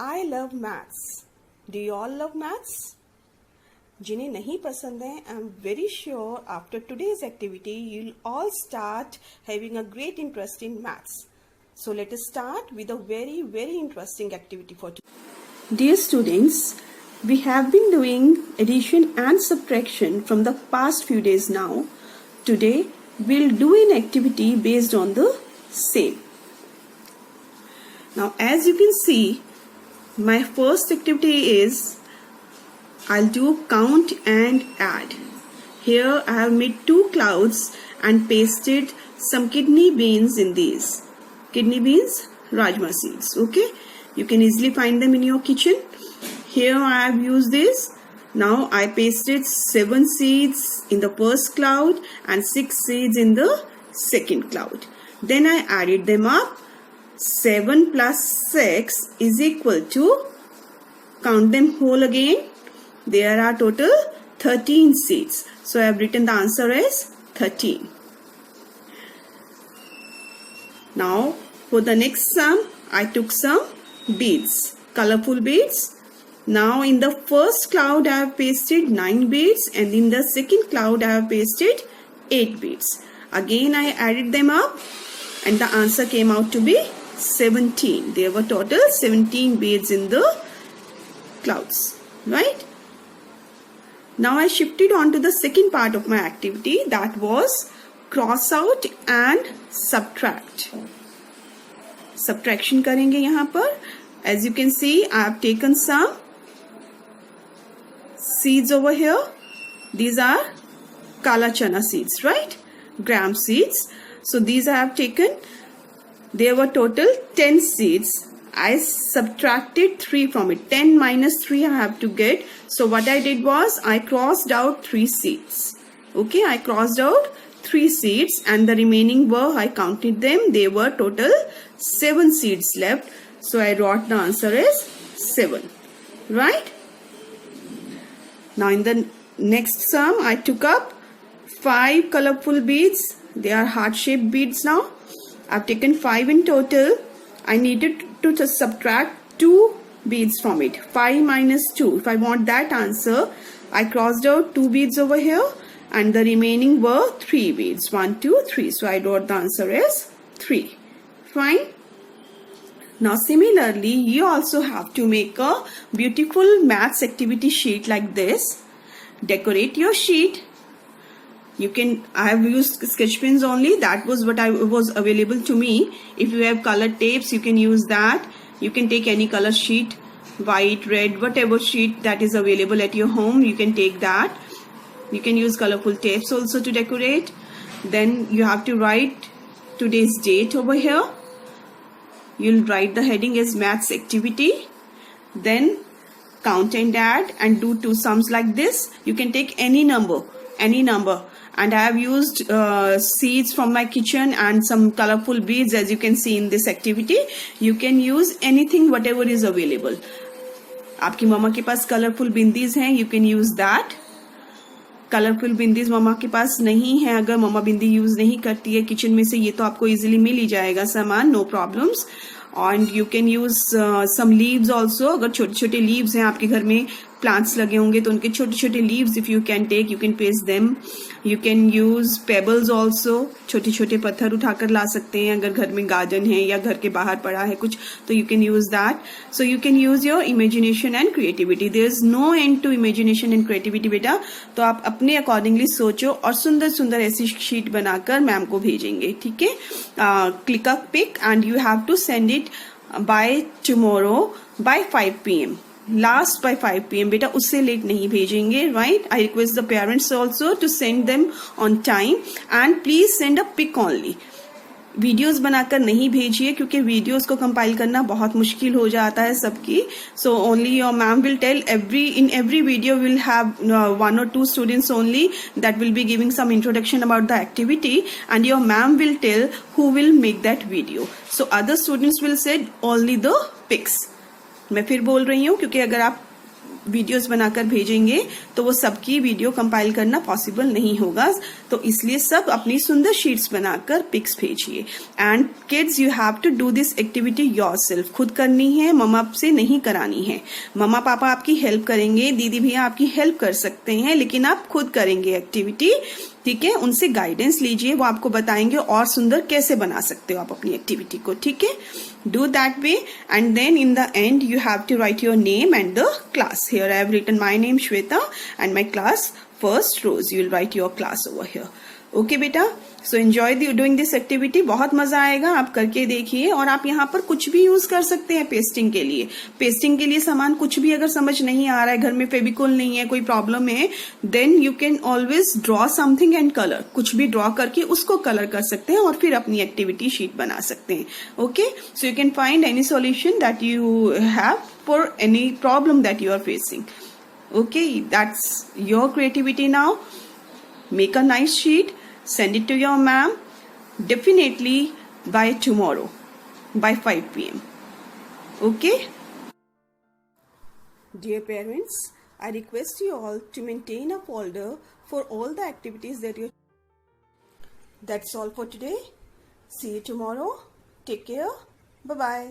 I love maths. Do you all love maths? जिन्हें नहीं पसंद है, I'm very sure after today's activity you'll all start having a great interest in maths. So let us start with a very interesting activity for today. Dear students, we have been doing addition and subtraction from the past few days now. Today we'll do an activity based on the same. Now as you can see, my first activity is I'll do count and add. Here I have made two clouds and pasted some kidney beans in these. Kidney beans, rajma seeds. Okay, you can easily find them in your kitchen. Here I have used this. Now I pasted 7 seeds in the first cloud and 6 seeds in the second cloud. Then I added them up. 7 plus 6 is equal to, count them whole again, there are total 13 seeds. So I have written the answer as 13. Now for the next sum, I took some beads, colorful beads. Now in the first cloud I have pasted 9 beads and in the second cloud I have pasted 8 beads. Again I added them up and the answer came out to be 17. There were total 17 beads in the clouds, right? Now I shifted on to the second part of my activity, that was cross out and subtract. Subtraction करेंगे यहाँ पर. As you can see, I have taken some seeds over here. These are kala chana seeds, right? Gram seeds. So these I have taken. There were total 10 seeds. I subtracted 3 from it. 10 minus 3 I have to get. So what I did was I crossed out 3 seeds. Okay, I crossed out 3 seeds and the remaining were, I counted them, there were total 7 seeds left. So I wrote the answer as 7. Right? Now in the next sum I took up 5 colorful beads. They are heart-shaped beads now. I've taken 5 in total. I needed to just subtract 2 beads from it. 5 minus 2. If I want that answer, I crossed out 2 beads over here and the remaining were 3 beads. 1, 2, 3. So I wrote the answer as 3. Fine. Now similarly, you also have to make a beautiful maths activity sheet like this. Decorate your sheet. You can, I have used sketch pens only. That was what was available to me. If you have colored tapes, you can use that. You can take any color sheet, white, red, whatever sheet that is available at your home, you can take that. You can use colorful tapes also to decorate. Then you have to write today's date over here. You'll write the heading as maths activity. Then count and add and do 2 sums like this. You can take any number. And I have used seeds from my kitchen and some colorful beads, as you can see in this activity. You can use anything, whatever is available. आपकी मम्मा के पास colorful bindis हैं, you can use that. Colorful bindis मम्मा के पास नहीं है, अगर मम्मा बिंदी use नहीं करती है किचन में से, ये तो आपको इजीली मिल ही जाएगा सामान, no problems. And you can use some leaves also. अगर छोटे छोटे leaves हैं आपके घर में, plants लगे होंगे तो उनके छोटे छोटे leaves if you can take, you can paste them. You can use pebbles also. छोटे छोटे पत्थर उठाकर ला सकते हैं अगर घर में गार्डन है या घर के बाहर पड़ा है कुछ, तो you can use that. So you can use your imagination and creativity. There is no end to imagination and creativity बेटा. तो आप अपने accordingly सोचो और सुंदर सुंदर ऐसी शीट बनाकर मैम को भेजेंगे. ठीक है? Click a pic and you have to send it by tomorrow by 5 PM. Last by 5 PM. बेटा उससे लेट नहीं भेजेंगे. Right? I request the parents also to send them on time and please send a pic only. Videos बनाकर नहीं भेजिए क्योंकि videos को compile करना बहुत मुश्किल हो जाता है सबकी. So only your ma'am will tell in every video will have 1 or 2 students only that will be giving some introduction about the activity and your ma'am will tell who will make that video. So other students will send only the pics. मैं फिर बोल रही हूँ क्योंकि अगर आप videos बनाकर भेजेंगे तो वो सबकी वीडियो कंपाइल करना पॉसिबल नहीं होगा, तो इसलिए सब अपनी सुंदर शीट्स बनाकर पिक्स भेजिए। And kids, you have to do this activity yourself, खुद करनी है, मम्मा से नहीं करानी है। मम्मा पापा आपकी हेल्प करेंगे, दीदी भैया आपकी हेल्प कर सकते हैं, लेकिन आप खुद करेंगे एक्टिविटी, ठीक है। उनसे गाइडेंस लीजिए, वो आपको बताएंगे और सुंदर कैसे बना सकते हो आप अपनी एक्टिविटी को, ठीक है। Do that way and then in the end you have to write your name and the class. Here I have written my name Shweta and my class first rose. You will write your class over here. Okay बेटा, so enjoy doing this activity, बहुत मजा आएगा, आप करके देखिए। और आप यहाँ पर कुछ भी यूज कर सकते हैं पेस्टिंग के लिए। पेस्टिंग के लिए सामान कुछ भी अगर समझ नहीं आ रहा है, घर में फेविकोल नहीं है, कोई प्रॉब्लम है, then you can always draw something and colour, कुछ भी ड्रॉ करके उसको कलर कर सकते हैं और फिर अपनी एक्टिविटी शीट बना सकते हैं। Okay, so you can find any solution that you have for any problem that you are facing. Okay, that's your creativity now. Make a nice sheet, send it to your ma'am, definitely by tomorrow, by 5 p.m. Okay? Dear parents, I request you all to maintain a folder for all the activities that you... That's all for today. See you tomorrow. Take care. Bye-bye.